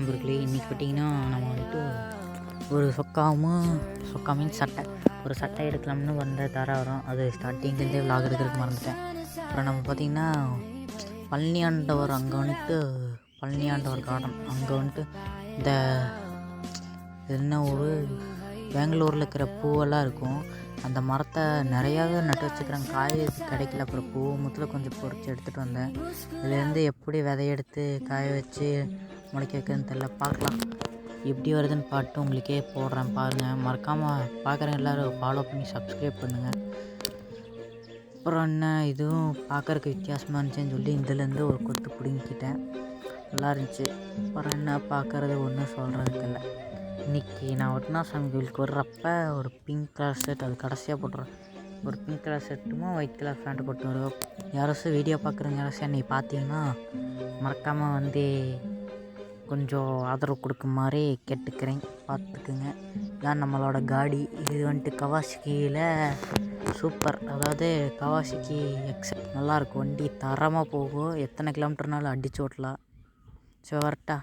நண்பர்களே. இன்றைக்கி பார்த்திங்கன்னா நம்ம வந்துட்டு ஒரு சொக்கா மீன்ஸ் சட்டை எடுக்கலாம்னு வந்த வரோம். அது ஸ்டார்டிங்லேருந்தே விலாக் எடுக்கிறதுக்கு மறந்துட்டேன். அப்புறம் நம்ம பார்த்திங்கன்னா பழனி ஆண்டவர் கார்டன் அங்கே வந்துட்டு இந்த என்ன ஒரு பெங்களூரில் இருக்கிற பூவெல்லாம் இருக்கும். அந்த மரத்தை நிறையாவே நட்டு வச்சுக்கிறாங்க. காய் கிடைக்கல. அப்புறம் பூ முத்தில் கொஞ்சம் பொறிச்சு எடுத்துகிட்டு வந்தேன். இதுலேருந்து எப்படி விதையெடுத்து காய வச்சு முளைக்க வைக்கிறதுன்னு தெரில. பார்க்கலாம் எப்படி வருதுன்னு பார்த்து உங்களுக்கே போடுறேன் பாருங்கள். மறக்காமல் பார்க்குறேன் எல்லோரும் ஃபாலோ பண்ணி சப்ஸ்கிரைப் பண்ணுங்கள். அப்புறம் என்ன இதுவும் பார்க்குறக்கு வித்தியாசமாக இருந்துச்சுன்னு சொல்லி இதுலேருந்து ஒரு கொத்து பிடுங்கிக்கிட்டேன். நல்லா இருந்துச்சு. அப்புறம் என்ன பார்க்குறது ஒன்றும் சொல்கிறதுக்கு இல்லை. இன்றைக்கி நான் ஒட்டனாசாமி கோயிலுக்கு வர்றப்ப ஒரு பிங்க் கலர் ஷர்ட், அது கடைசியாக போட்டுறேன். ஒரு பிங்க் கலர் ஷர்ட்டுமா ஒயிட் கலர் பேண்ட்டு போட்டு வருவோம். யாராச்சும் வீடியோ பார்க்குறவங்க யாராச்சும் என்னை பார்த்தீங்கன்னா மறக்காமல் வந்து கொஞ்சம் ஆதரவு கொடுக்குமாறே கேட்டுக்கிறேன். பார்த்துக்குங்க. இதான் நம்மளோட காடி. இது வந்துட்டு கவாசிக்கியில் சூப்பர், அதாவது கவாசிக்கி எக்ஸல் நல்லாயிருக்கும். வண்டி தரமாக போகும். எத்தனை கிலோமீட்டர்னாலும் அடிச்சு ஓட்டலாம். சரி வரட்டா.